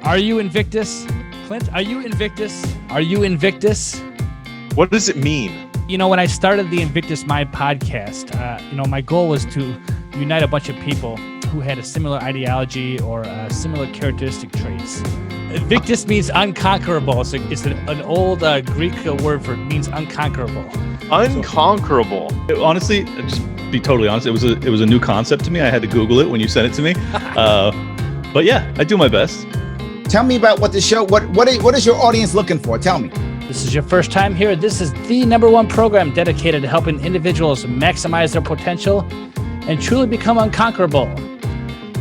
Are you Invictus? Clint, are you Invictus? Are you Invictus? What does it mean? You know, when I started the Invictus Mind podcast, my goal was to unite a bunch of people who had a similar ideology or similar characteristic traits. Invictus means unconquerable. So it's an old Greek word for means unconquerable. Unconquerable. Honestly, just be totally honest, it was a new concept to me. I had to Google it when you sent it to me. But yeah, I do my best. Tell me about what the show. What is your audience looking for? Tell me. This is your first time here. This is the #1 program dedicated to helping individuals maximize their potential and truly become unconquerable.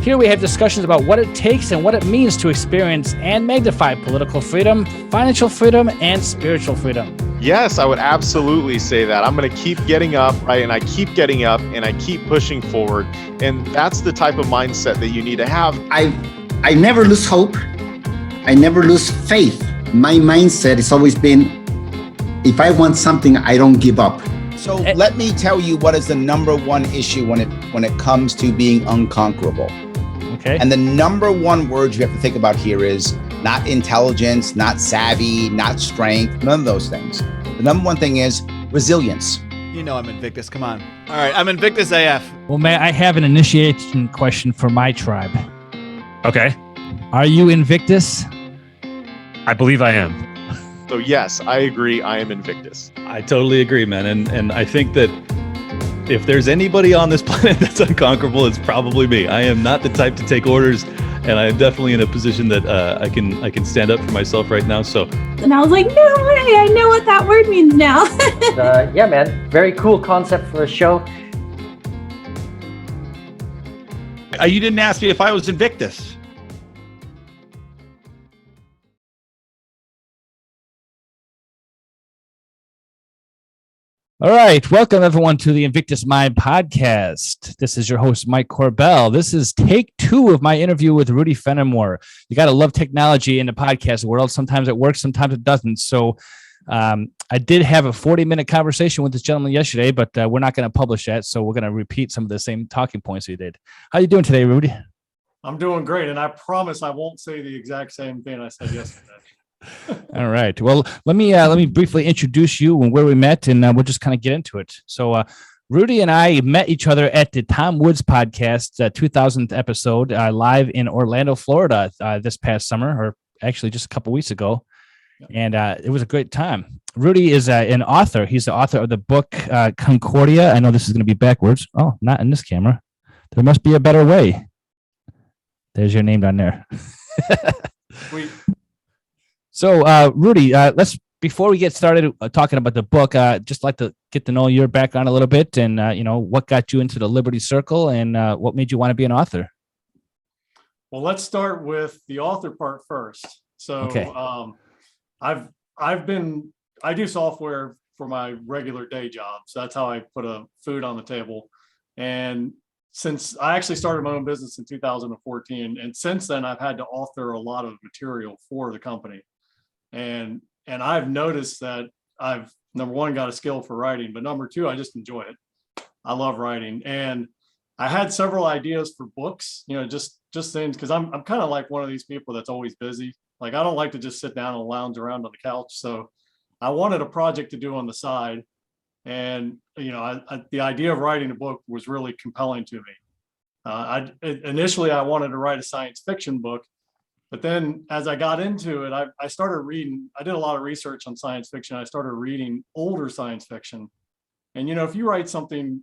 Here we have discussions about what it takes and what it means to experience and magnify political freedom, financial freedom, and spiritual freedom. Yes, I would absolutely say that. I'm going to keep getting up, right? And I keep getting up and I keep pushing forward. And that's the type of mindset that you need to have. I never lose hope. I never lose faith. My mindset has always been, if I want something, I don't give up. So let me tell you what is the #1 issue when it comes to being unconquerable. Okay. And the #1 word you have to think about here is not intelligence, not savvy, not strength, none of those things. The #1 thing is resilience. You know I'm Invictus, come on. All right, I'm Invictus AF. Well, may I have an initiation question for my tribe? Okay. Are you Invictus? I believe I am. So yes, I agree. I am Invictus. I totally agree, man. And I think that if there's anybody on this planet that's unconquerable, it's probably me. I am not the type to take orders, and I am definitely in a position that I can stand up for myself right now. So. And I was like, no way, I know what that word means now. Yeah, man, very cool concept for a show. You didn't ask me if I was Invictus. All right. Welcome, everyone, to the Invictus Mind podcast. This is your host, Mike Corbell. This is take 2 of my interview with Rudy Fenimore. You got to love technology in the podcast world. Sometimes it works, sometimes it doesn't. So I did have a 40-minute conversation with this gentleman yesterday, but we're not going to publish that. So we're going to repeat some of the same talking points we did. How you doing today, Rudy? I'm doing great. And I promise I won't say the exact same thing I said yesterday. All right. Well, let me briefly introduce you and where we met, and we'll just kind of get into it. So, Rudy and I met each other at the Tom Woods podcast, 2000th episode, live in Orlando, Florida, this past summer, or actually just a couple weeks ago, and it was a great time. Rudy is an author. He's the author of the book Concordia. I know this is going to be backwards. Oh, not in this camera. There must be a better way. There's your name down there. Sweet. So, Rudy, before we get started talking about the book, just like to get to know your background a little bit and, what got you into the Liberty Circle and what made you want to be an author? Well, let's start with the author part first. So okay. I do software for my regular day job. So that's how I put food on the table. And since I actually started my own business in 2014, and since then I've had to author a lot of material for the company. And I've noticed that I've, #1, got a skill for writing, but #2, I just enjoy it. I love writing. And I had several ideas for books, just things, because I'm kind of like one of these people that's always busy. Like, I don't like to just sit down and lounge around on the couch. So I wanted a project to do on the side. And, the idea of writing a book was really compelling to me. Initially, I wanted to write a science fiction book. But then as I got into it, I started reading. I did a lot of research on science fiction. I started reading older science fiction. And, if you write something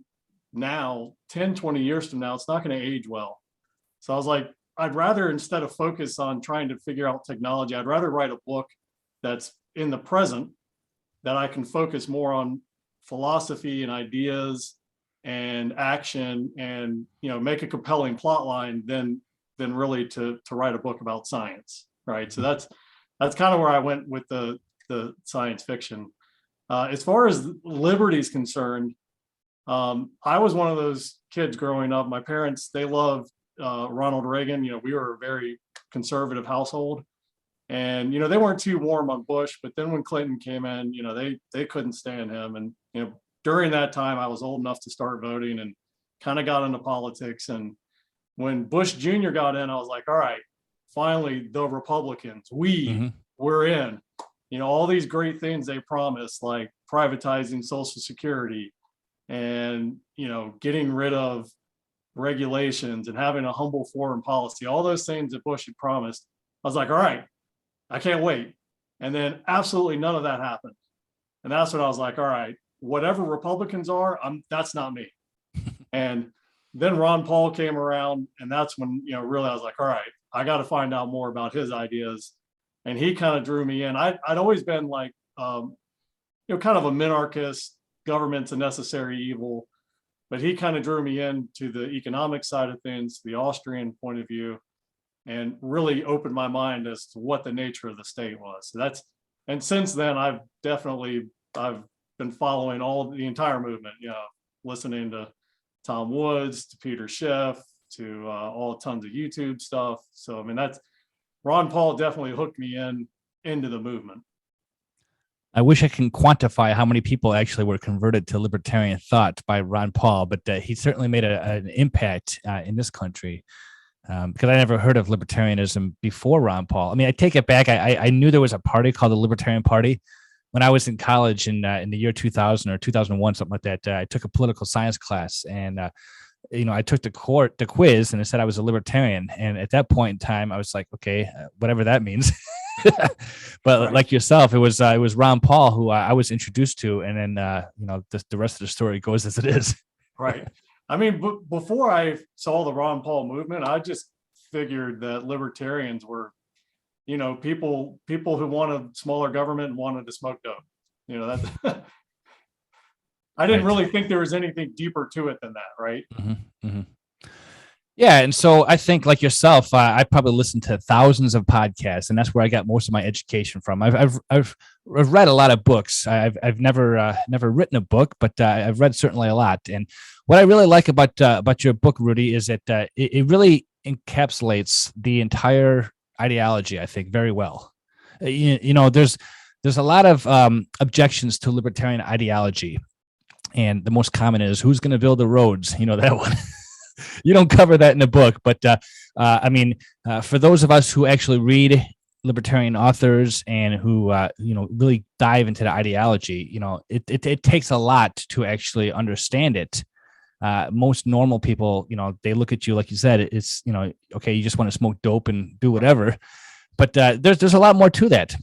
now, 10, 20 years from now, it's not going to age well. So I was like, I'd rather, instead of focus on trying to figure out technology, I'd rather write a book that's in the present, that I can focus more on philosophy and ideas and action and, make a compelling plot line than really to write a book about science, right? So that's kind of where I went with the science fiction. As far as liberty is concerned, I was one of those kids growing up. My parents, they loved Ronald Reagan. We were a very conservative household, and they weren't too warm on Bush. But then when Clinton came in, they couldn't stand him. And during that time, I was old enough to start voting and kind of got into politics. And when Bush Jr. got in, I was like, all right, finally the Republicans, we're in, all these great things they promised, like privatizing Social Security and, getting rid of regulations and having a humble foreign policy, all those things that Bush had promised. I was like, all right, I can't wait. And then absolutely none of that happened. And that's when I was like, all right, whatever Republicans are, that's not me. And then Ron Paul came around, and that's when, really I was like, all right, I got to find out more about his ideas. And he kind of drew me in. I'd always been like, kind of a minarchist, government's a necessary evil, but he kind of drew me into the economic side of things, the Austrian point of view, and really opened my mind as to what the nature of the state was. So and since then, I've been following the entire movement, listening to Tom Woods, to Peter Schiff, to all tons of YouTube stuff. So, that's Ron Paul definitely hooked me into the movement. I wish I can quantify how many people actually were converted to libertarian thought by Ron Paul, but he certainly made an impact in this country, because I never heard of libertarianism before Ron Paul. I take it back. I knew there was a party called the Libertarian Party when I was in college in the year 2000 or 2001, something like that. I took a political science class, and I took the quiz, and it said I was a libertarian. And at that point in time, I was like, okay, whatever that means. But right. Like yourself, it was Ron Paul who I was introduced to, and then the rest of the story goes as it is. Right. Before I saw the Ron Paul movement, I just figured that libertarians were, people who wanted smaller government and wanted to smoke dope. That I didn't really think there was anything deeper to it than that, right? Mm-hmm. Mm-hmm. Yeah, and so I think, like yourself, I probably listened to thousands of podcasts, and that's where I got most of my education from. I've read a lot of books. I've never written a book, but I've read certainly a lot. And what I really like about your book, Rudy, is that it really encapsulates the entire ideology, I think, very well. There's a lot of objections to libertarian ideology, and the most common is who's going to build the roads. That one. You don't cover that in the book, but for those of us who actually read libertarian authors and who really dive into the ideology, it takes a lot to actually understand it. Most normal people, they look at you like you said, it's okay, you just want to smoke dope and do whatever, but there's a lot more to that.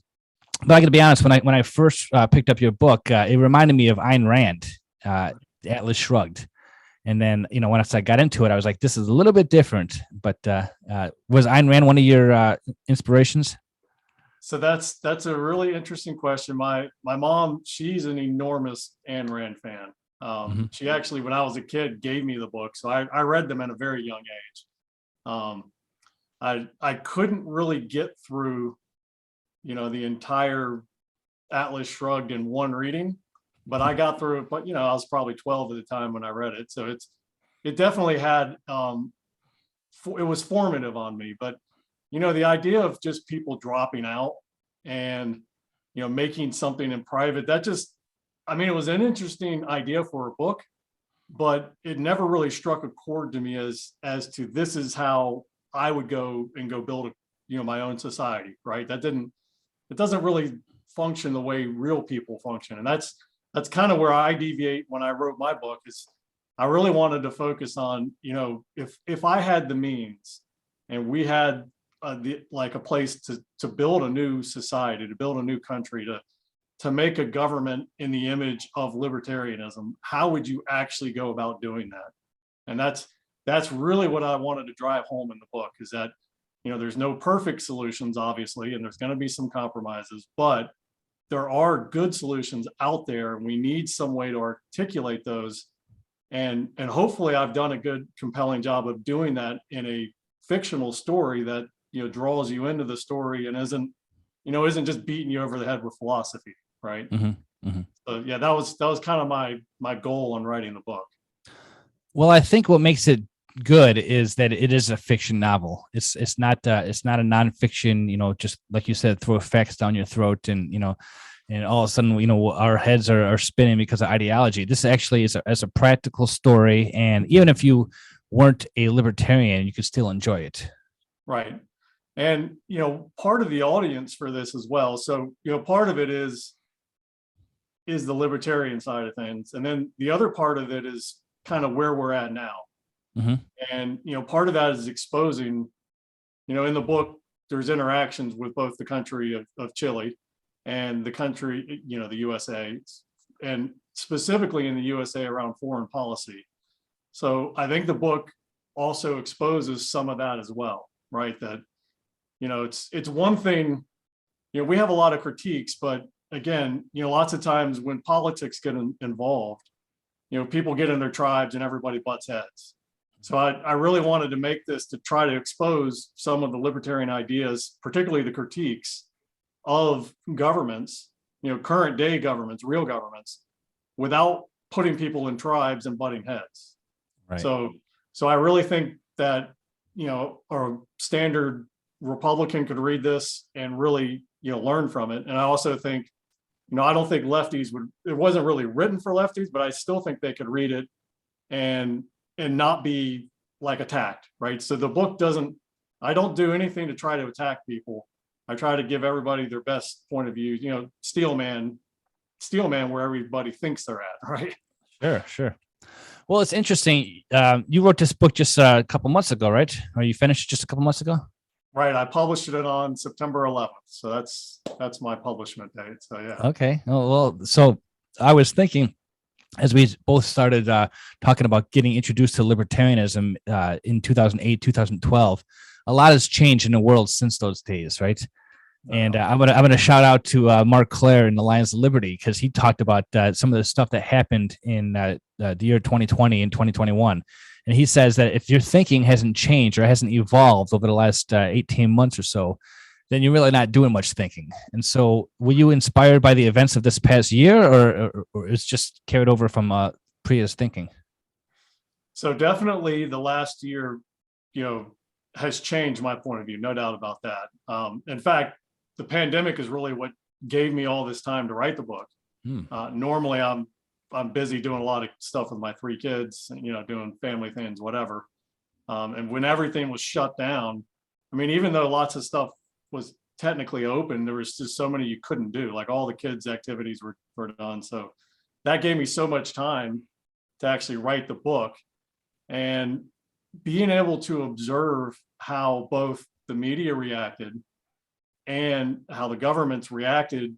But I got to be honest, when I first picked up your book, it reminded me of Ayn Rand, Atlas Shrugged. And then, once I got into it, I was like, this is a little bit different. But was Ayn Rand one of your inspirations? So that's a really interesting question. My mom, she's an enormous Ayn Rand fan. She actually, when I was a kid, gave me the book. So I read them at a very young age. I couldn't really get through, the entire Atlas Shrugged in one reading. But I got through it, but I was probably 12 at the time when I read it. So it definitely had, it was formative on me. But, the idea of just people dropping out and, making something in private, that just, it was an interesting idea for a book, but it never really struck a chord to me as to this is how I would go build my own society, right? It doesn't really function the way real people function. And that's kind of where I deviate when I wrote my book. Is I really wanted to focus on, if I had the means and we had a place to build a new society, to build a new country, to make a government in the image of libertarianism, how would you actually go about doing that? And that's really what I wanted to drive home in the book, is that, there's no perfect solutions, obviously, and there's going to be some compromises, but there are good solutions out there, and we need some way to articulate those. And hopefully I've done a good, compelling job of doing that in a fictional story that, draws you into the story and isn't just beating you over the head with philosophy. Right. Mm-hmm. Mm-hmm. So yeah, that was kind of my goal on writing the book. Well, I think what makes it good is that it is a fiction novel. It's not a nonfiction, just like you said, throw facts down your throat and all of a sudden, our heads are spinning because of ideology. This actually is a practical story. And even if you weren't a libertarian, you could still enjoy it. Right. And, part of the audience for this as well. So, part of it is the libertarian side of things. And then the other part of it is kind of where we're at now. Mm-hmm. And, part of that is exposing, in the book, there's interactions with both the country of Chile and the country, the USA, and specifically in the USA around foreign policy. So I think the book also exposes some of that as well, right? That, it's one thing, we have a lot of critiques, but again, lots of times when politics get involved, people get in their tribes and everybody butts heads. So I really wanted to make this to try to expose some of the libertarian ideas, particularly the critiques of governments, current day governments, real governments, without putting people in tribes and butting heads. Right. So I really think that, a standard Republican could read this and really, learn from it. And I also think, I don't think lefties it wasn't really written for lefties, but I still think they could read it and not be like attacked, right? So the book I don't do anything to try to attack people. I try to give everybody their best point of view, steel man where everybody thinks they're at, right? Sure. Well, it's interesting. You wrote this book just a couple months ago, right? Or you finished just a couple months ago? Right. I published it on September 11th. So that's my publishment date. So yeah. Okay. Oh, well, so I was thinking, as we both started talking about getting introduced to libertarianism in 2008, 2012, a lot has changed in the world since those days, right? And I'm gonna shout out to Mark Clare in the Lions of Liberty, because he talked about some of the stuff that happened in the year 2020 and 2021. And he says that if your thinking hasn't changed or hasn't evolved over the last 18 months or so, then you're really not doing much thinking. And so were you inspired by the events of this past year, or it's just carried over from previous thinking? So definitely the last year, has changed my point of view. No doubt about that. In fact, the pandemic is really what gave me all this time to write the book. Normally I'm busy doing a lot of stuff with my 3 kids, doing family things, whatever. And when everything was shut down, I mean, even though lots of stuff was technically open, there was just so many you couldn't do, like all the kids' activities were done. So that gave me so much time to actually write the book, and being able to observe how both the media reacted and how the governments reacted,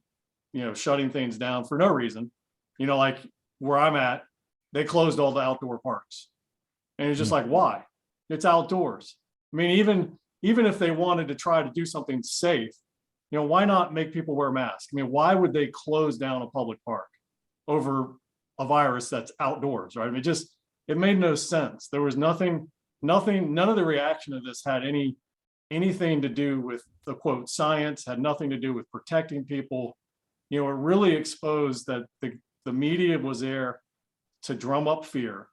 shutting things down for no reason. Like where I'm at, they closed all the outdoor parks. And it's just like, why? It's outdoors. I mean, even if they wanted to try to do something safe, why not make people wear masks? I mean, why would they close down a public park over a virus that's outdoors, right? I mean, it made no sense. There was nothing, none of the reaction of this had anything to do with the quote science, had nothing to do with protecting people. It really exposed that the media was there to drum up fear,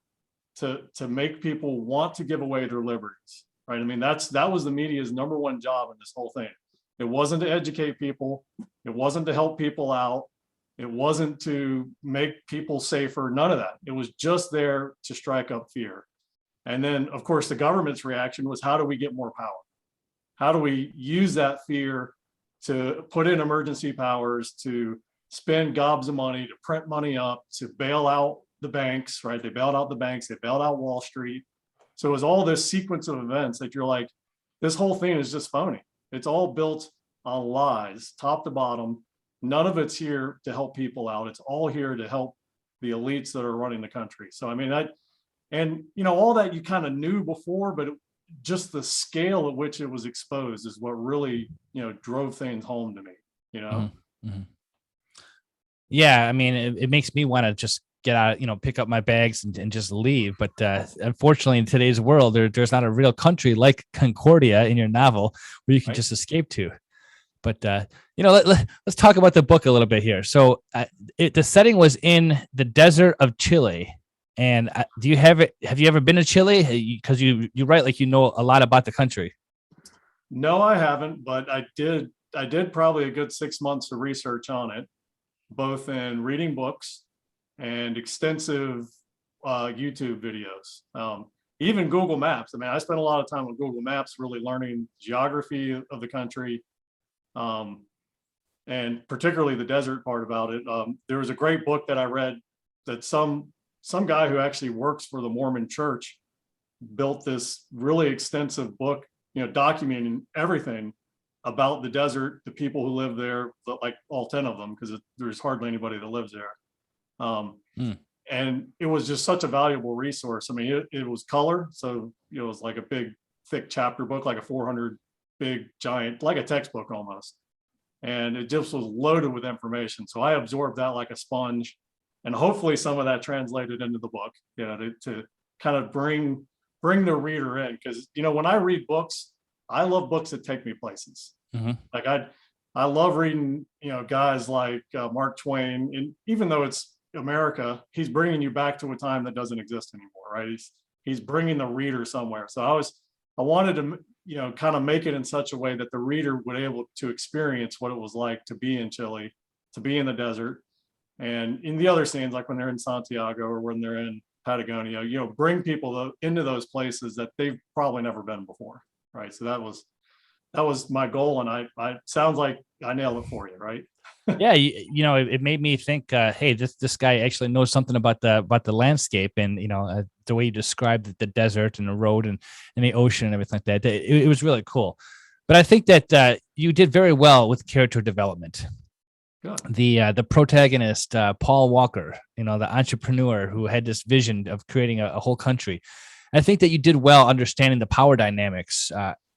to make people want to give away their liberties, right? I mean, that was the media's number one job in this whole thing. It wasn't to educate people. It wasn't to help people out. It wasn't to make people safer, none of that. It was just there to strike up fear. And then, of course, the government's reaction was, how do we get more power? How do we use that fear to put in emergency powers, to spend gobs of money, to print money up, to bail out the banks, right? They bailed out the banks, they bailed out Wall Street. So it was all this sequence of events that you're like, this whole thing is just phony. It's all built on lies, top to bottom. None of it's here to help people out. It's all here to help the elites that are running the country. So, I mean, all that you kind of knew before, but just the scale at which it was exposed is what really, drove things home to me, Mm-hmm. Mm-hmm. Yeah. I mean, it makes me want to just get out, pick up my bags and just leave. But unfortunately, in today's world, there's not a real country like Concordia in your novel where you can just escape to. But, let's talk about the book a little bit here. So the setting was in the desert of Chile. And have you ever been to Chile? Because you write like you know a lot about the country. No, I haven't, but I did probably a good 6 months of research on it, both in reading books and extensive YouTube videos. even Google Maps. I mean, I spent a lot of time on Google Maps, really learning geography of the country, and particularly the desert part about it. There was a great book that I read that some guy who actually works for the Mormon Church built this really extensive book, documenting everything about the desert, the people who live there, like all 10 of them, because there's hardly anybody that lives there. And it was just such a valuable resource. I mean, it was color, so it was like a big, thick chapter book, like a 400 big, giant, like a textbook almost. And it just was loaded with information. So I absorbed that like a sponge, and hopefully some of that translated into the book, to kind of bring the reader in. Because when I read books, I love books that take me places. Like I love reading, guys like Mark Twain, and even though it's America, he's bringing you back to a time that doesn't exist anymore, right? He's bringing the reader somewhere. So I wanted to, kind of make it in such a way that the reader would be able to experience what it was like to be in Chile, to be in the desert, and in the other scenes, like when they're in Santiago or when they're in Patagonia, bring people into those places that they've probably never been before, right? So that was my goal, and I sounds like I nailed it for you, right? Yeah, it made me think, hey, this guy actually knows something about the landscape, and the way you described the desert and the road and the ocean and everything like that. It was really cool. But I think that you did very well with character development. Good. The protagonist, Paul Walker, the entrepreneur who had this vision of creating a whole country. I think that you did well understanding the power dynamics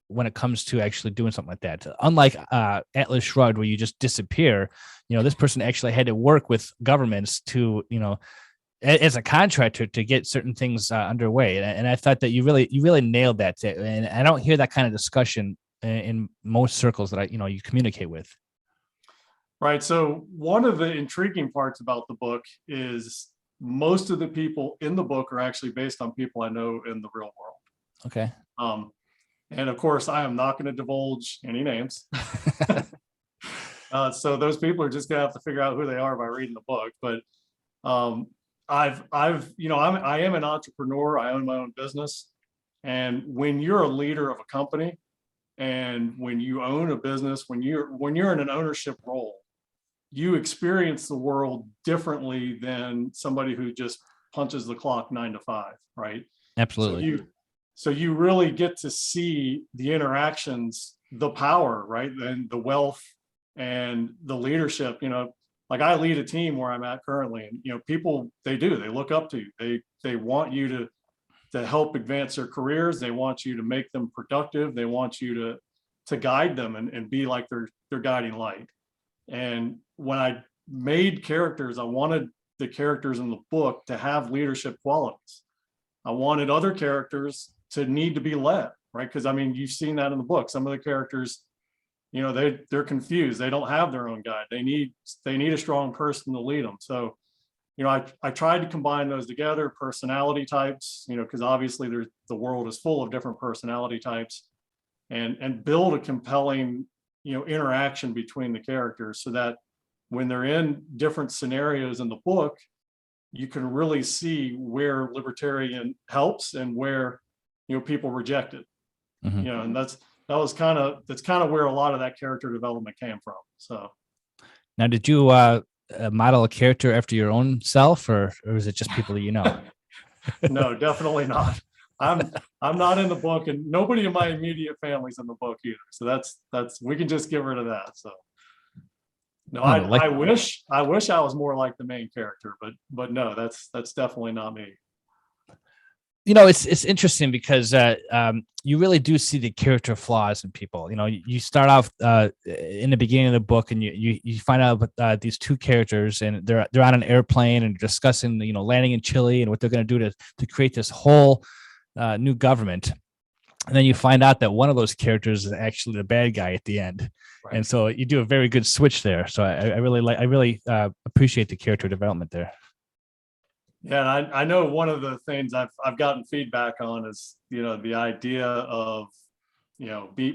when it comes to actually doing something like that. Unlike Atlas Shrugged, where you just disappear, this person actually had to work with governments to, as a contractor, to get certain things underway. And I thought that you really nailed that. And I don't hear that kind of discussion in most circles that you communicate with. Right. So one of the intriguing parts about the book is most of the people in the book are actually based on people I know in the real world. Okay. And of course, I am not going to divulge any names. So those people are just going to have to figure out who they are by reading the book. But I am an entrepreneur. I own my own business. And when you're a leader of a company, and when you own a business, when you're in an ownership role, you experience the world differently than somebody who just punches the clock 9 to 5, right? Absolutely. So you really get to see the interactions, the power, right? And the wealth and the leadership, like I lead a team where I'm at currently, and, people, they look up to you. They want you to help advance their careers. They want you to make them productive. They want you to guide them and be like their guiding light. And when I made characters, I wanted the characters in the book to have leadership qualities. I wanted other characters to need to be led, right? Because you've seen that in the book. Some of the characters, they're confused. They don't have their own guide. They need a strong person to lead them. So, I tried to combine those together, personality types, because obviously the world is full of different personality types, and build a compelling, interaction between the characters so that when they're in different scenarios in the book, you can really see where Libertarian helps and where, people reject it. Mm-hmm. And that's kind of where a lot of that character development came from. So now, did you model a character after your own self, or is it just people that you know? No, definitely not. I'm not in the book, and nobody in my immediate family's in the book either. So that's we can just get rid of that. So no, I wish I was more like the main character, but no, that's definitely not me. It's interesting because you really do see the character flaws in people. You start off in the beginning of the book, and you find out about these two characters, and they're on an airplane and discussing landing in Chile and what they're going to do to create this whole new government. And then you find out that one of those characters is actually the bad guy at the end. Right. And so you do a very good switch there. So I really appreciate the character development there. Yeah, and I know one of the things I've gotten feedback on is the idea of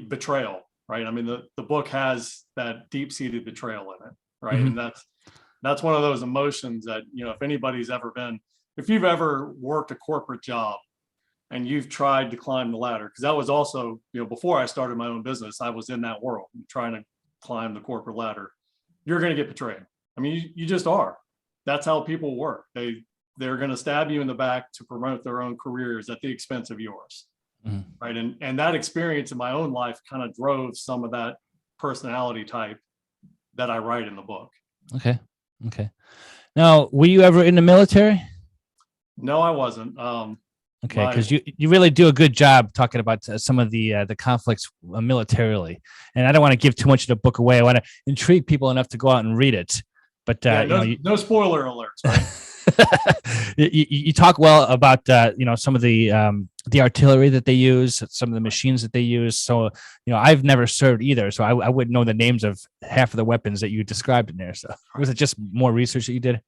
betrayal, right? The book has that deep-seated betrayal in it, right? Mm-hmm. And that's one of those emotions that if you've ever worked a corporate job, and you've tried to climb the ladder, because that was also, before I started my own business, I was in that world trying to climb the corporate ladder. You're going to get betrayed. I mean, you just are. That's how people work. They're going to stab you in the back to promote their own careers at the expense of yours. Right. And that experience in my own life kind of drove some of that personality type that I write in the book. Okay. Now, were you ever in the military? No, I wasn't. Okay, because you really do a good job talking about some of the conflicts militarily, and I don't want to give too much of the book away. I want to intrigue people enough to go out and read it. But no spoiler alerts, right? you talk well about some of the artillery that they use, some of the machines that they use. So I've never served either, so I wouldn't know the names of half of the weapons that you described in there. So was it just more research that you did?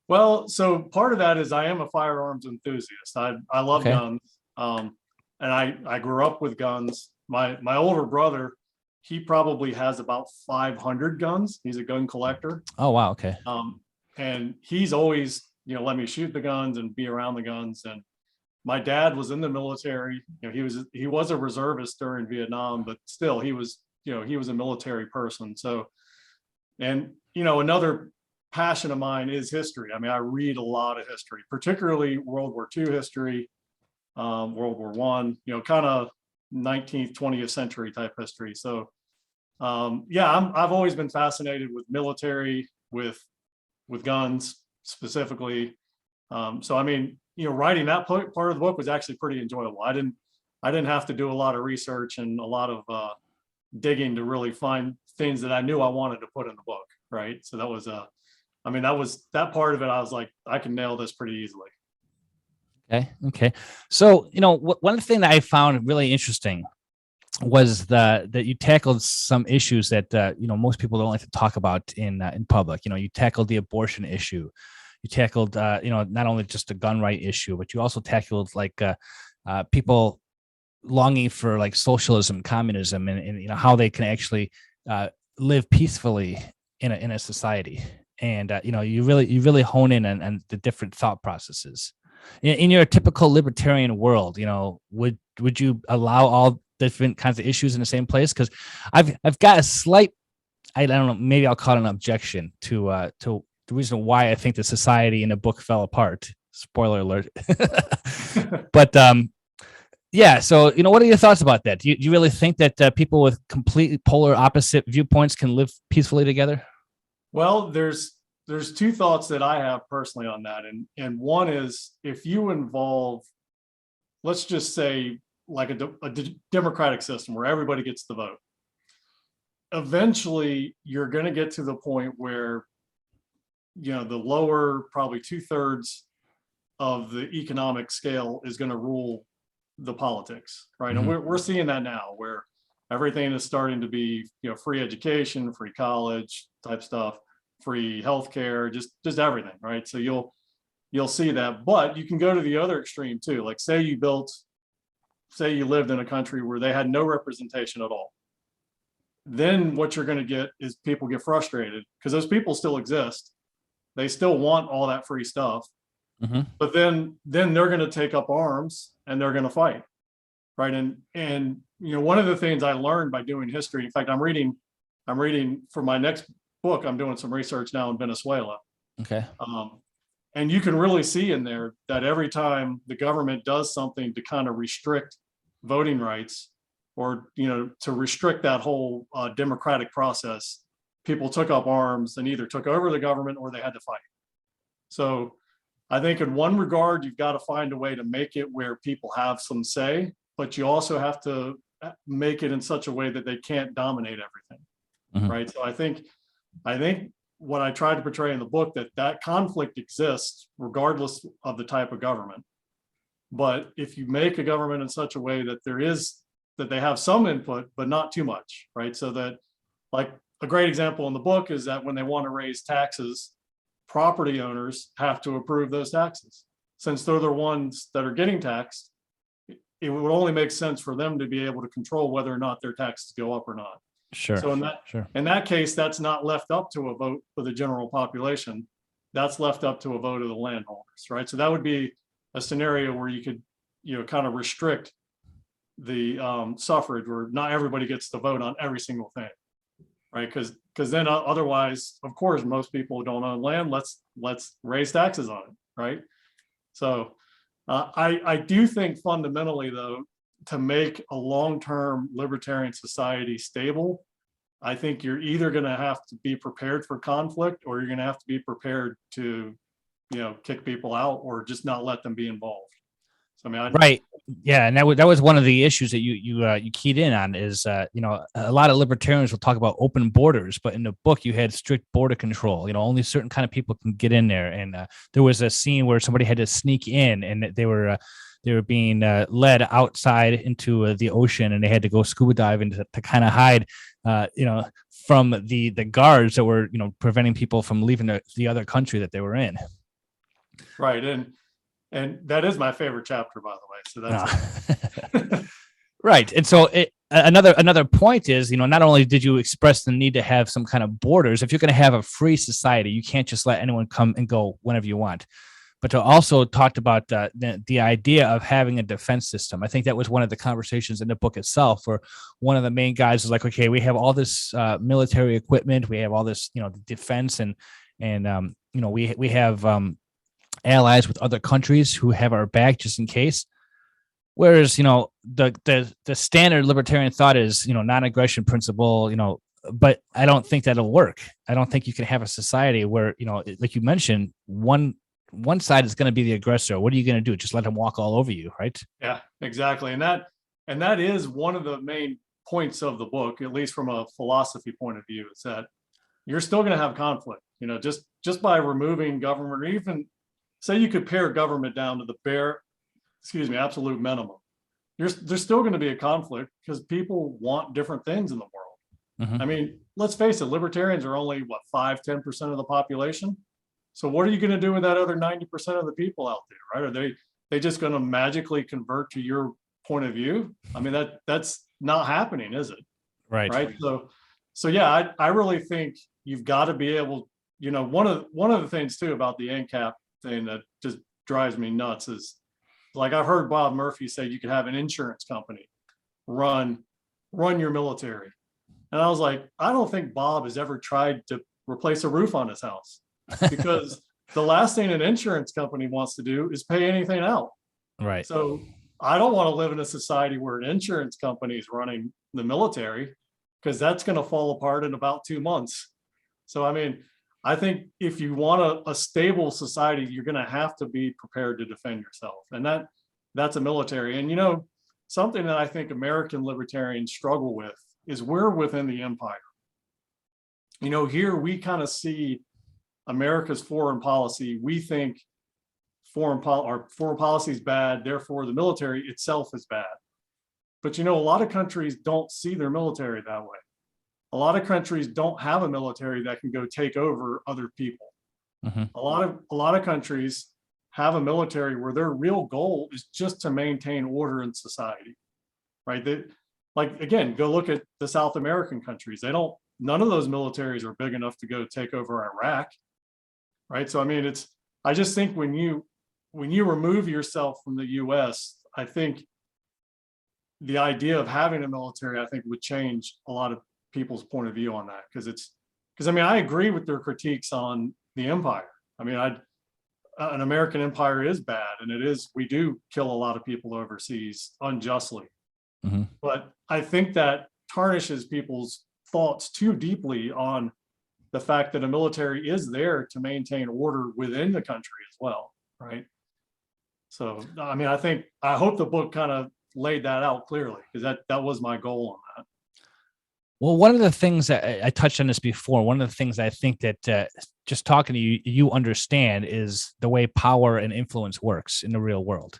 Well, so part of that is I am a firearms enthusiast. I love guns, and I grew up with guns. My older brother, he probably has about 500 guns. He's a gun collector. Oh wow, okay. And he's always let me shoot the guns and be around the guns. And my dad was in the military. He was a reservist during Vietnam, but still he was a military person. So, and another passion of mine is history. I mean, I read a lot of history, particularly World War II history, World War I, kind of 19th, 20th century type history. So, I've always been fascinated with military, with guns specifically. So, I mean, writing that part of the book was actually pretty enjoyable. I didn't have to do a lot of research and a lot of digging to really find things that I knew I wanted to put in the book. Right. So that was that part of it. I was like, I can nail this pretty easily. Okay. So, one thing that I found really interesting was that you tackled some issues that, most people don't like to talk about in public. You tackled the abortion issue. You tackled, not only just the gun right issue, but you also tackled like people longing for like socialism, communism, and how they can actually live peacefully in a society. And you really hone in on the different thought processes. In your typical libertarian world, would you allow all different kinds of issues in the same place? Because I've got a slight, I don't know, maybe I'll call it an objection to the reason why I think the society in the book fell apart. Spoiler alert. But so what are your thoughts about that? Do you really think that people with completely polar opposite viewpoints can live peacefully together? Well, there's two thoughts that I have personally on that. And one is, if you involve, let's just say like a democratic system where everybody gets the vote, eventually you're going to get to the point where, the lower, probably 2/3 of the economic scale is going to rule the politics, right? Mm-hmm. And we're seeing that now, where everything is starting to be, free education, free college type stuff, free healthcare, just everything, right? So you'll see that, but you can go to the other extreme too. Like say you lived in a country where they had no representation at all. Then what you're going to get is people get frustrated because those people still exist. They still want all that free stuff, but then they're going to take up arms and they're going to fight, right? And one of the things I learned by doing history, in fact, I'm reading for my next book, I'm doing some research now in Venezuela. Okay. And you can really see in there that every time the government does something to kind of restrict voting rights or, to restrict that whole democratic process, people took up arms and either took over the government or they had to fight. So I think in one regard, you've got to find a way to make it where people have some say, but you also have to make it in such a way that they can't dominate everything, right? So I think what I tried to portray in the book, that conflict exists regardless of the type of government. But if you make a government in such a way that they have some input, but not too much, right? So that, like, a great example in the book is that when they want to raise taxes, property owners have to approve those taxes. Since they're the ones that are getting taxed, it would only make sense for them to be able to control whether or not their taxes go up or not. Sure. So in that case, that's not left up to a vote for the general population. That's left up to a vote of the landholders, right? So that would be a scenario where you could kind of restrict the suffrage, where not everybody gets to vote on every single thing, right? Because then otherwise, of course, most people don't own land. Let's raise taxes on it, right? So I do think fundamentally, though, to make a long-term libertarian society stable, I think you're either going to have to be prepared for conflict, or you're going to have to be prepared to, kick people out or just not let them be involved. So, I mean, right. Yeah. And that was one of the issues that you keyed in on is, a lot of libertarians will talk about open borders, but in the book you had strict border control. Only certain kind of people can get in there. And there was a scene where somebody had to sneak in, and they were being led outside into the ocean, and they had to go scuba diving to kind of hide, from the guards that were, preventing people from leaving the other country that they were in. Right. And that is my favorite chapter, by the way. So that's right. And so another point is, not only did you express the need to have some kind of borders, if you're going to have a free society, you can't just let anyone come and go whenever you want. But to also talked about the idea of having a defense system. I think that was one of the conversations in the book itself, where one of the main guys was like, okay, we have all this military equipment, we have all this, defense, and we have allies with other countries who have our back just in case. Whereas, the standard libertarian thought is, non-aggression principle, but I don't think that'll work. I don't think you can have a society where, like you mentioned, one side is going to be the aggressor. What are you going to do? Just let them walk all over you, right? Yeah, exactly. And that is one of the main points of the book, at least from a philosophy point of view, is that you're still going to have conflict, just by removing government, or even say you could pare government down to the absolute minimum. There's still going to be a conflict because people want different things in the world. Mm-hmm. I mean, let's face it, libertarians are only 5-10% of the population. So what are you going to do with that other 90% of the people out there, right? Are they just going to magically convert to your point of view? I mean, that's not happening, is it? Right. So yeah, I really think you've got to be able, one of the things too about the ANCAP thing that just drives me nuts is, like, I've heard Bob Murphy say you could have an insurance company run your military. And I was like, I don't think Bob has ever tried to replace a roof on his house, because the last thing an insurance company wants to do is pay anything out. Right. So I don't want to live in a society where an insurance company is running the military, because that's going to fall apart in about 2 months. So, I mean, I think if you want a stable society, you're going to have to be prepared to defend yourself. And that's a military. And, something that I think American libertarians struggle with is we're within the empire. Here we kind of see America's foreign policy. We think foreign policy is bad, therefore the military itself is bad. But, a lot of countries don't see their military that way. A lot of countries don't have a military that can go take over other people. Mm-hmm. A lot of countries have a military where their real goal is just to maintain order in society, right? Again, go look at the South American countries. None of those militaries are big enough to go take over Iraq, right? So, I mean, I just think when you remove yourself from the U.S., I think the idea of having a military, I think, would change a lot of people's point of view on that, because I agree with their critiques on the empire. I mean, an American empire is bad, and we do kill a lot of people overseas unjustly. Mm-hmm. But I think that tarnishes people's thoughts too deeply on the fact that a military is there to maintain order within the country as well, right? So, I mean, I hope the book kind of laid that out clearly, because that was my goal on that. Well, one of the things that I touched on this before, one of the things I think that just talking to you understand is the way power and influence works in the real world.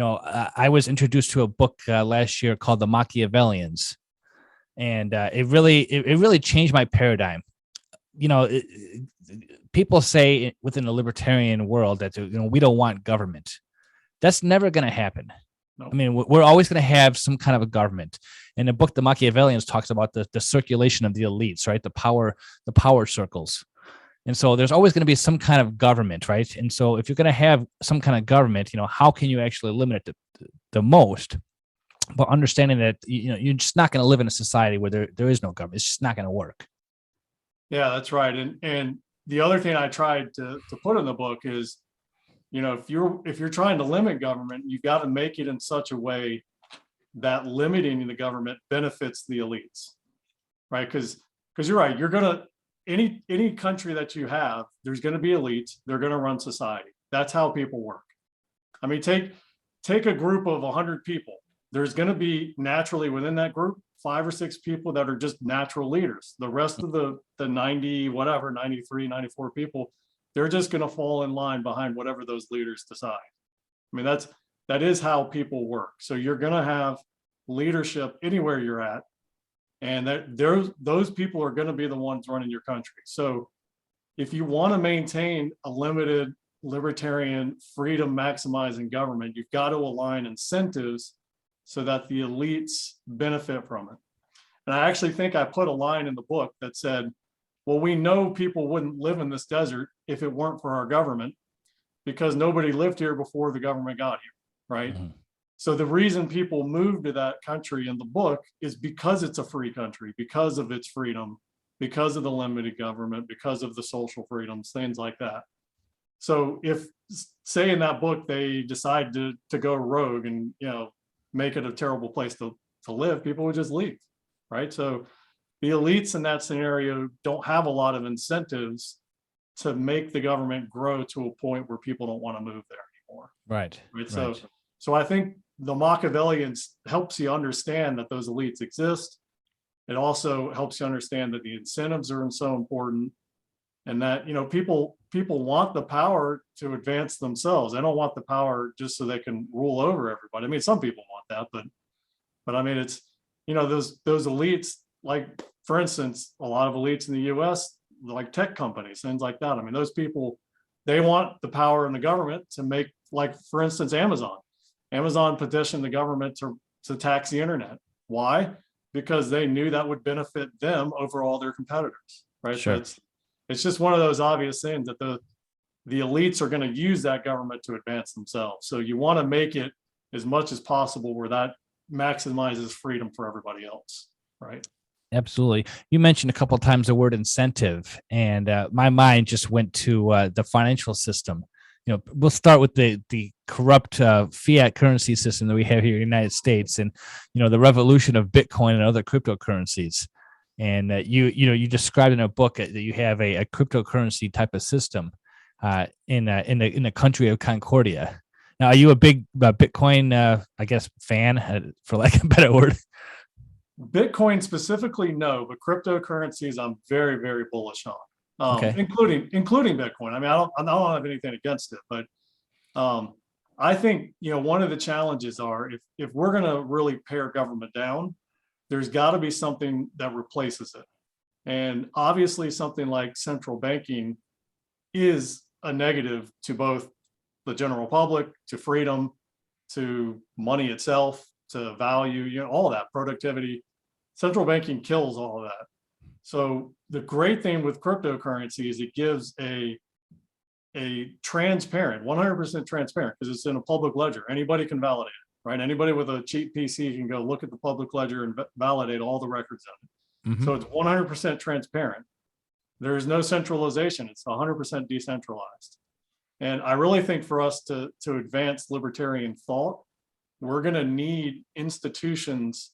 I was introduced to a book last year called The Machiavellians, and it really changed my paradigm. People say within the libertarian world that we don't want government. That's never going to happen. No. I mean, we're always going to have some kind of a government. In the book, The Machiavellians talks about the circulation of the elites, right? The power circles. And so there's always going to be some kind of government, right? And so if you're going to have some kind of government, how can you actually limit it the most? But understanding that, you're just not going to live in a society where there is no government. It's just not going to work. Yeah, that's right. And the other thing I tried to put in the book is, if you're trying to limit government, you got to make it in such a way that limiting the government benefits the elites, right? Because you're right. You're gonna any country that you have, there's going to be elites. They're going to run society. That's how people work. I mean, take a group of 100 people. There's going to be naturally within that group 5 or 6 people that are just natural leaders. The rest of the 90, whatever, 93, 94 people, they're just going to fall in line behind whatever those leaders decide. I mean, that is how people work. So you're going to have leadership anywhere you're at, and those people are going to be the ones running your country. So if you want to maintain a limited libertarian freedom maximizing government, you've got to align incentives so that the elites benefit from it. And I actually think I put a line in the book that said, well, we know people wouldn't live in this desert if it weren't for our government, because nobody lived here before the government got here, right? Mm-hmm. So the reason people moved to that country in the book is because it's a free country, because of its freedom, because of the limited government, because of the social freedoms, things like that. So if, say in that book, they decide to go rogue and, make it a terrible place to live, people would just leave, right? So the elites in that scenario don't have a lot of incentives to make the government grow to a point where people don't want to move there anymore. Right. So I think the Machiavellians helps you understand that those elites exist. It also helps you understand that the incentives are so important, and that, people want the power to advance themselves. They don't want the power just so they can rule over everybody. I mean, some people want that, but I mean, it's, those elites, like, for instance, a lot of elites in the US, like tech companies, things like that. I mean, those people, they want the power in the government to make, like, for instance, Amazon petitioned the government to tax the internet. Why? Because they knew that would benefit them over all their competitors, right? Sure. So it's just one of those obvious things that the elites are going to use that government to advance themselves. So you want to make it as much as possible where that maximizes freedom for everybody else, right? Absolutely. You mentioned a couple of times the word incentive, and my mind just went to the financial system. We'll start with the corrupt fiat currency system that we have here in the United States, and the revolution of Bitcoin and other cryptocurrencies. And you described in a book that you have a cryptocurrency type of system in the country of Concordia. Now, are you a big Bitcoin, I guess, fan, for lack of a better word? Bitcoin specifically, no, but cryptocurrencies I'm very, very bullish on, okay. including Bitcoin. I mean, I don't have anything against it, but I think, one of the challenges are if we're going to really pare government down, there's got to be something that replaces it. And obviously something like central banking is a negative to both the general public, to freedom, to money itself, to value, all that, productivity. Central banking kills all of that. So the great thing with cryptocurrency is it gives a transparent, 100% transparent, because it's in a public ledger. Anybody can validate it, right? Anybody with a cheap PC can go look at the public ledger and validate all the records of it. Mm-hmm. So it's 100% transparent. There is no centralization. It's 100% decentralized. And I really think for us to advance libertarian thought, we're going to need institutions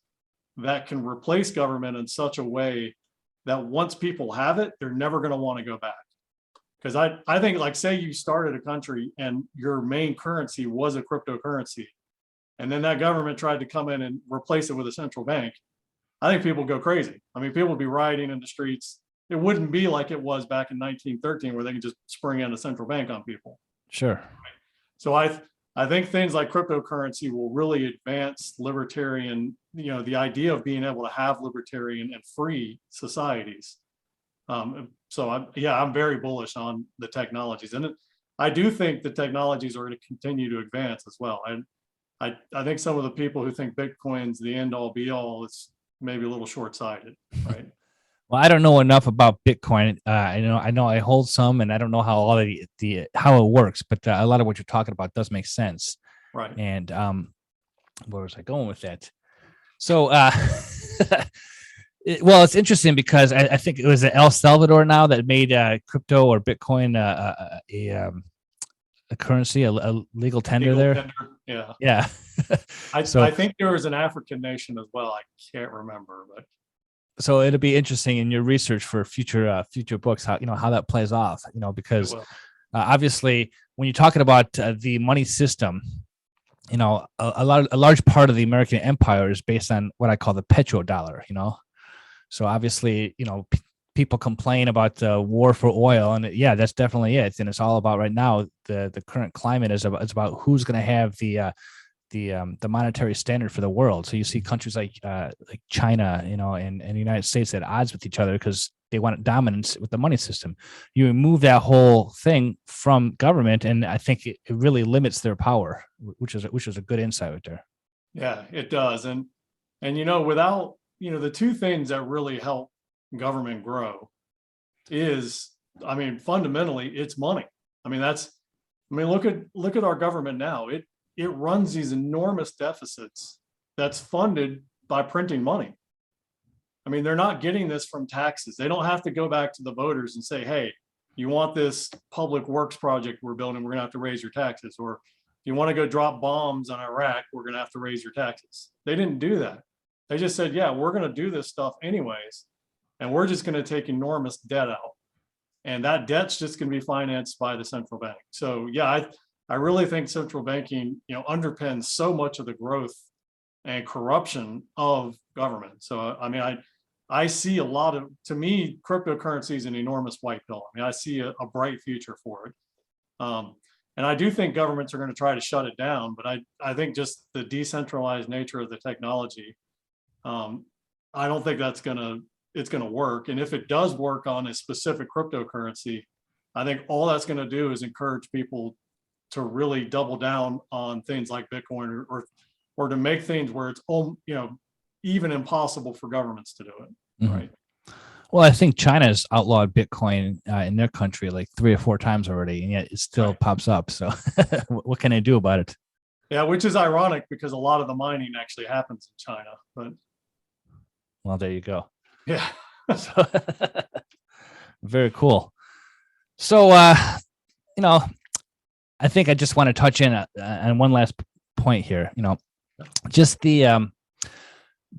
that can replace government in such a way that once people have it, they're never going to want to go back. Because I think, like, say you started a country and your main currency was a cryptocurrency, and then that government tried to come in and replace it with a central bank, I think people go crazy. I mean, people would be rioting in the streets. It wouldn't be like it was back in 1913 where they can just spring in a central bank on people. Sure. So I think things like cryptocurrency will really advance libertarian, the idea of being able to have libertarian and free societies. I'm very bullish on the technologies, and I do think the technologies are going to continue to advance as well. I think some of the people who think Bitcoin's the end all be all, it's maybe a little short-sighted, right? Well, I don't know enough about Bitcoin. I know I hold some, and I don't know how all the how it works, but a lot of what you're talking about does make sense. Right. And where was I going with that? So, well, it's interesting because I think it was El Salvador now that made crypto or Bitcoin a currency, a legal tender Legal there. tender, yeah. Yeah. I think there was an African nation as well. I can't remember, but so it'll be interesting in your research for future books how how that plays off. Because obviously when you're talking about the money system, a large part of the American empire is based on what I call the petrodollar. So obviously people complain about the war for oil, and yeah, that's definitely it. And it's all about right now the current climate is about who's going to have the monetary standard for the world. So you see countries like China, and the United States at odds with each other because they want dominance with the money system. You remove that whole thing from government, and I think it really limits their power, which is a good insight right there. yeah, it does. And without the two things that really help government grow is, fundamentally it's money. Look at our government now. It runs these enormous deficits that's funded by printing money. They're not getting this from taxes. They don't have to go back to the voters and say, hey, you want this public works project we're building, we're gonna have to raise your taxes. Or if you want to go drop bombs on Iraq, we're gonna have to raise your taxes. They didn't do that. They just said, yeah, we're gonna do this stuff anyways, and we're just gonna take enormous debt out. And that debt's just gonna be financed by the central bank. So yeah, I really think central banking, underpins so much of the growth and corruption of government. So, I see to me, cryptocurrency is an enormous white pill. I see a bright future for it. And I do think governments are going to try to shut it down, but I think just the decentralized nature of the technology, I don't think it's going to work. And if it does work on a specific cryptocurrency, I think all that's going to do is encourage people to really double down on things like Bitcoin or to make things where it's even impossible for governments to do it. Mm-hmm. Right. Well, I think China's outlawed Bitcoin in their country like 3 or 4 times already, and yet it still pops up. So what can they do about it? Yeah, which is ironic because a lot of the mining actually happens in China. But well, there you go. Yeah. So, very cool. So I think I just want to touch in on one last point here. Just the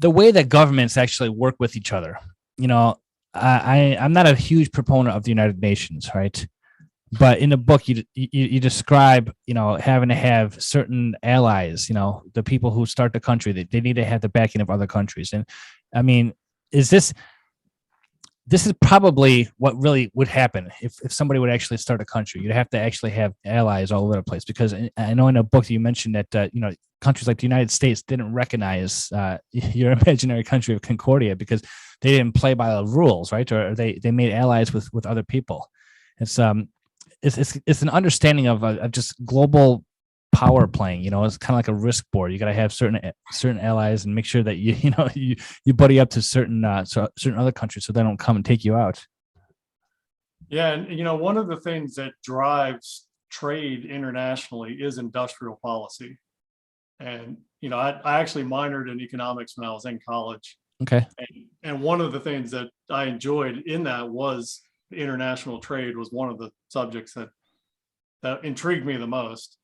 way that governments actually work with each other. I'm not a huge proponent of the United Nations, right? But in the book, you describe, having to have certain allies. The people who start the country, they need to have the backing of other countries. And this is probably what really would happen if somebody would actually start a country. You'd have to actually have allies all over the place, because I know in a book you mentioned that countries like the United States didn't recognize your imaginary country of Concordia because they didn't play by the rules, right? Or they made allies with other people. It's an understanding of just global power playing. It's kind of like a risk board. You got to have certain allies and make sure that you buddy up to certain other countries so they don't come and take you out. Yeah, and one of the things that drives trade internationally is industrial policy. And I actually minored in economics when I was in college. Okay. And one of the things that I enjoyed in that was international trade was one of the subjects that intrigued me the most.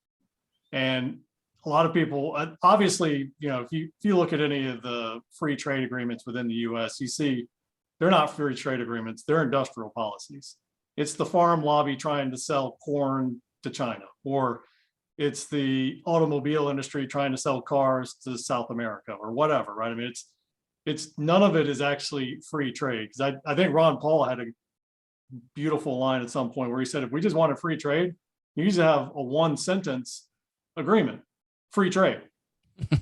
And a lot of people, obviously, if you look at any of the free trade agreements within the U.S., you see they're not free trade agreements, they're industrial policies. It's the farm lobby trying to sell corn to China, or it's the automobile industry trying to sell cars to South America or whatever, right? It's none of it is actually free trade. Because I think Ron Paul had a beautiful line at some point where he said, if we just wanted free trade, you usually have a 1-sentence agreement, free trade.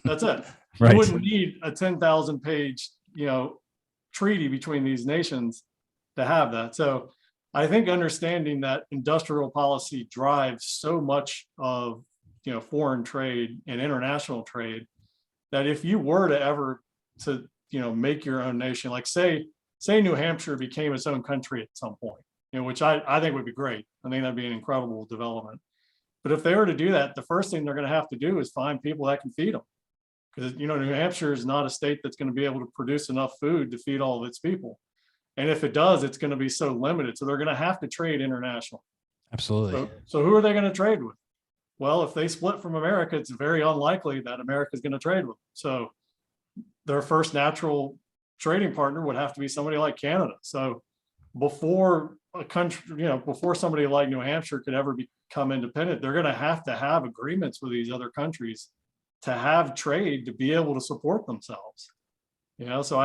That's it. Right. You wouldn't need a 10,000 page, treaty between these nations to have that. So I think understanding that industrial policy drives so much of, foreign trade and international trade, that if you were to ever make your own nation, like say say New Hampshire became its own country at some point, which I think would be great. I think that'd be an incredible development. But if they were to do that, the first thing they're going to have to do is find people that can feed them. Because, New Hampshire is not a state that's going to be able to produce enough food to feed all of its people. And if it does, it's going to be so limited. So they're going to have to trade internationally. Absolutely. So who are they going to trade with? Well, if they split from America, it's very unlikely that America is going to trade with them. So their first natural trading partner would have to be somebody like Canada. So before a country, before somebody like New Hampshire could ever become independent, they're going to have agreements with these other countries to have trade to be able to support themselves. So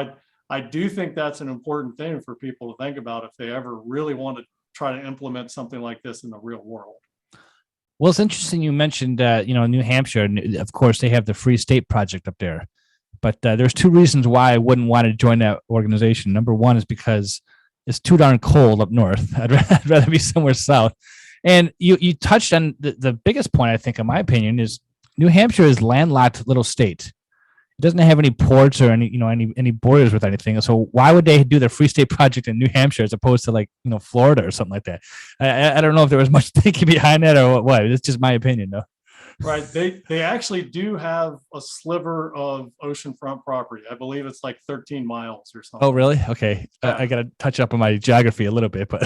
I do think that's an important thing for people to think about if they ever really want to try to implement something like this in the real world. Well, it's interesting you mentioned, New Hampshire, and of course they have the Free State Project up there. But there's two reasons why I wouldn't want to join that organization. Number one is because it's too darn cold up north. I'd rather be somewhere south. And you touched on the biggest point, I think, in my opinion, is New Hampshire is landlocked little state. It doesn't have any ports or any borders with anything. So why would they do the Free State Project in New Hampshire as opposed to Florida or something like that? I don't know if there was much thinking behind that or what. It's just my opinion, though. Right. They actually do have a sliver of oceanfront property. I believe it's like 13 miles or something. Oh, really? Okay. Yeah. I got to touch up on my geography a little bit, but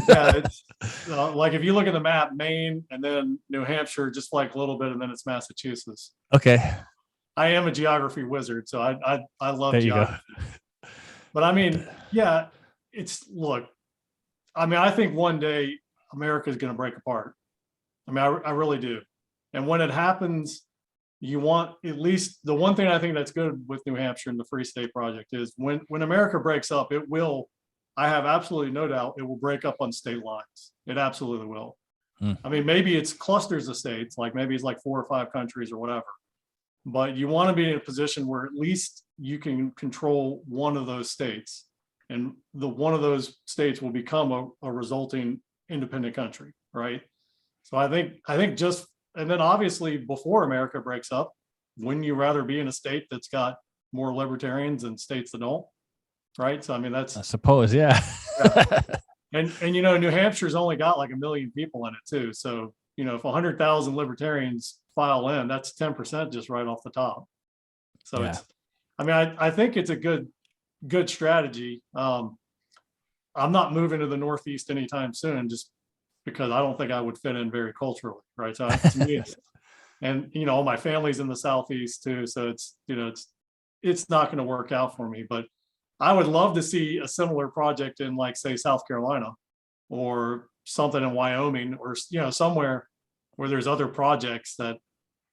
yeah, it's like if you look at the map, Maine and then New Hampshire, just like a little bit, and then it's Massachusetts. Okay. I am a geography wizard, so I love There you geography. go. But I mean, yeah, I think one day America is going to break apart. I really do. And when it happens, you want at least the one thing I think that's good with New Hampshire and the Free State Project is when America breaks up, it will, I have absolutely no doubt, it will break up on state lines. It absolutely will. I mean, maybe it's clusters of states, like maybe it's like 4 or 5 countries or whatever. But you want to be in a position where at least you can control one of those states, and one of those states will become a resulting independent country, right? So I think just, and then obviously before America breaks up, wouldn't you rather be in a state that's got more libertarians than states that don't, right? So I mean, that's, I suppose, yeah. and New Hampshire's only got like 1 million people in it too. So if 100,000 libertarians file in, that's 10% just right off the top. So yeah. I think it's a good strategy. I'm not moving to the Northeast anytime soon, just because I don't think I would fit in very culturally, right? So to me, and my family's in the Southeast too, so it's not going to work out for me. But I would love to see a similar project in, like, say, South Carolina or something in Wyoming, or somewhere where there's other projects that,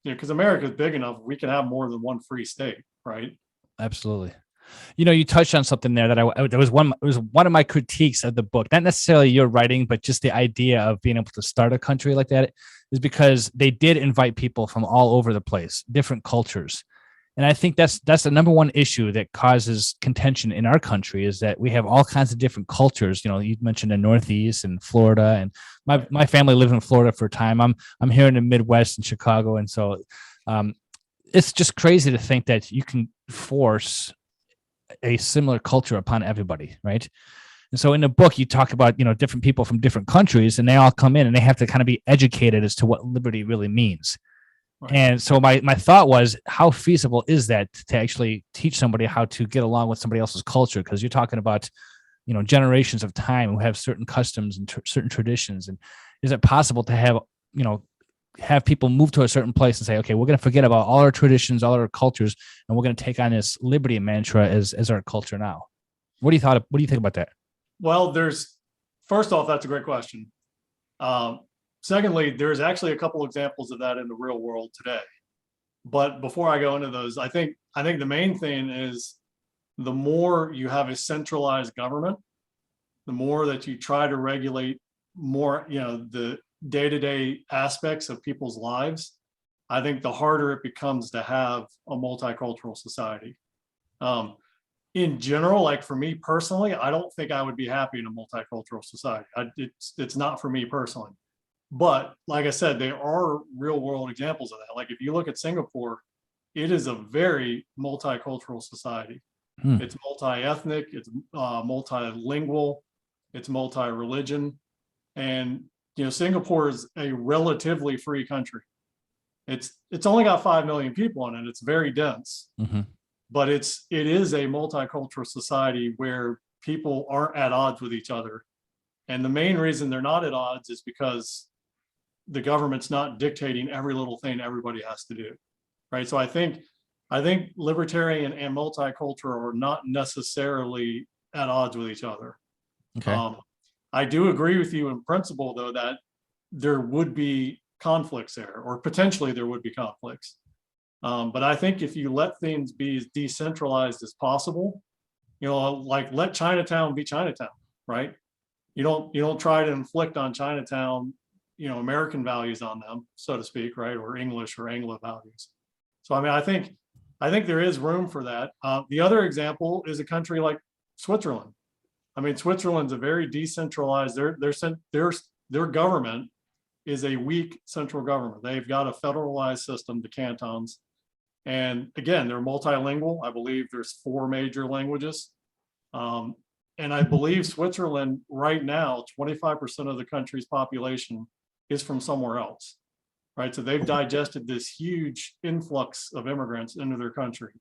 because America is big enough, we can have more than one free state, right? Absolutely. You touched on something there that it was one of my critiques of the book, not necessarily your writing, but just the idea of being able to start a country like that, is because they did invite people from all over the place, different cultures. And I think that's the number one issue that causes contention in our country, is that we have all kinds of different cultures. You mentioned the Northeast and Florida, and my family lived in Florida for a time. I'm here in the Midwest in Chicago. And so it's just crazy to think that you can force a similar culture upon everybody, right? And so in the book, you talk about, different people from different countries, and they all come in and they have to kind of be educated as to what liberty really means. Right. And so my thought was, how feasible is that to actually teach somebody how to get along with somebody else's culture? Because you're talking about, generations of time who have certain customs and certain traditions. And is it possible to have people move to a certain place and say, okay, we're going to forget about all our traditions, all our cultures, and we're going to take on this liberty mantra as our culture now? What do you think about that? Well, first off, that's a great question. Secondly, there's actually a couple examples of that in the real world today. But before I go into those, I think the main thing is, the more you have a centralized government, the more that you try to regulate more, the day-to-day aspects of people's lives, I think the harder it becomes to have a multicultural society. In general, like for me personally, I don't think I would be happy in a multicultural society. It's not for me personally. But like I said, there are real world examples of that. Like if you look at Singapore, it is a very multicultural society. It's multi-ethnic, it's multilingual, it's multi-religion. And, Singapore is a relatively free country. It's only got 5 million people in it. It's very dense, but it is a multicultural society where people aren't at odds with each other. And the main reason they're not at odds is because the government's not dictating every little thing everybody has to do, right? So I think libertarian and multicultural are not necessarily at odds with each other. Okay. I do agree with you in principle, though, that there would be conflicts there, or potentially there would be conflicts. But I think if you let things be as decentralized as possible, like let Chinatown be Chinatown, right? You don't try to inflict on Chinatown, American values on them, so to speak, right? Or English or Anglo values. So, I mean, I think there is room for that. The other example is a country like Switzerland. I mean, Switzerland's a very decentralized, their government is a weak central government. They've got a federalized system, the cantons. And again, they're multilingual. I believe there's 4 major languages. And I believe Switzerland right now, 25% of the country's population is from somewhere else, right? So they've digested this huge influx of immigrants into their country.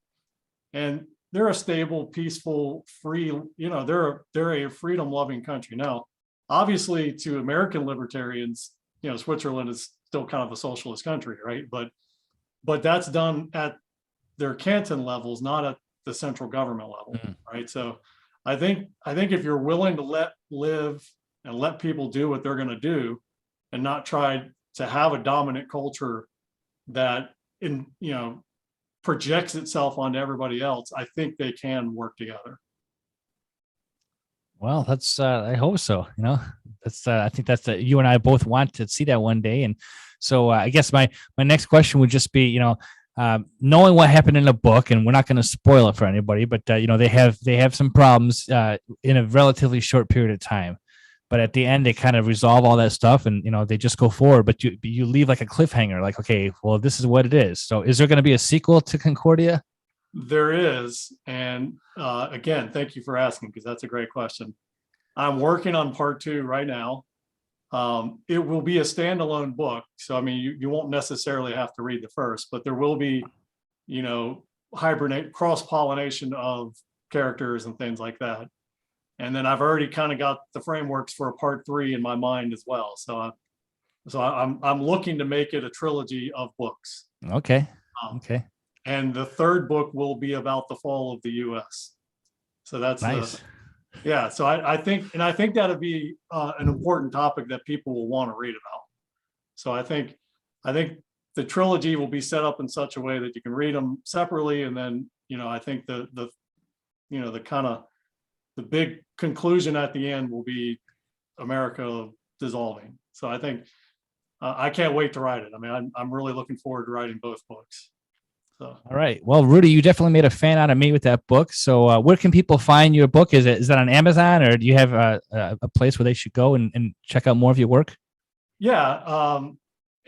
And they're a stable, peaceful, free, they're a freedom-loving country. Now, obviously, to American libertarians, Switzerland is still kind of a socialist country, right? But that's done at their canton levels, not at the central government level, right? So I think if you're willing to let live and let people do what they're going to do, and not try to have a dominant culture that projects itself onto everybody else, I think they can work together. Well, that's I hope so. That's I think that's you and I both want to see that one day. And so I guess my next question would just be, knowing what happened in the book, and we're not going to spoil it for anybody, but they have some problems in a relatively short period of time. But at the end, they kind of resolve all that stuff, and they just go forward. But you leave like a cliffhanger, like, okay, well, this is what it is. So, is there going to be a sequel to Concordia? There is, and again, thank you for asking, because that's a great question. I'm working on part 2 right now. It will be a standalone book, so I mean, you won't necessarily have to read the first, but there will be, cross-pollination of characters and things like that. And then I've already kind of got the frameworks for a part 3 in my mind as well. So I'm looking to make it a trilogy of books. Okay. Okay. And the 3rd book will be about the fall of the U.S. So that's nice. Yeah. So I think that'll be an important topic that people will want to read about. So I think the trilogy will be set up in such a way that you can read them separately, and then I think the kind of the big conclusion at the end will be America dissolving. So I think I can't wait to write it. I mean, I'm really looking forward to writing both books. So. All right. Well, Rudy, you definitely made a fan out of me with that book. So where can people find your book? Is that on Amazon, or do you have a place where they should go and check out more of your work? Yeah.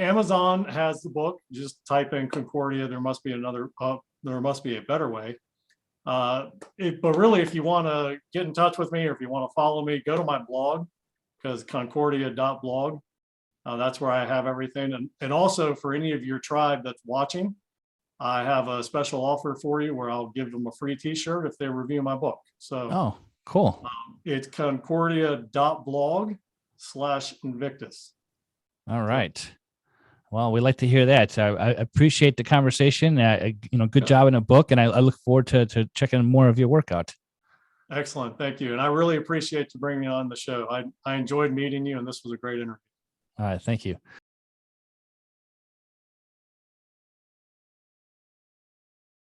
Amazon has the book. Just type in Concordia. There must be a better way. But really, if you want to get in touch with me, or if you want to follow me, go to my blog, because Concordia.blog. That's where I have everything. And also, for any of your tribe that's watching, I have a special offer for you where I'll give them a free t-shirt if they review my book. So, oh, cool. It's Concordia.blog/Invictus. All right. Well, we like to hear that. I appreciate the conversation. Good job in a book, and I look forward to checking more of your work out. Excellent. Thank you. And I really appreciate you bringing me on the show. I enjoyed meeting you, and this was a great interview. All right. Thank you.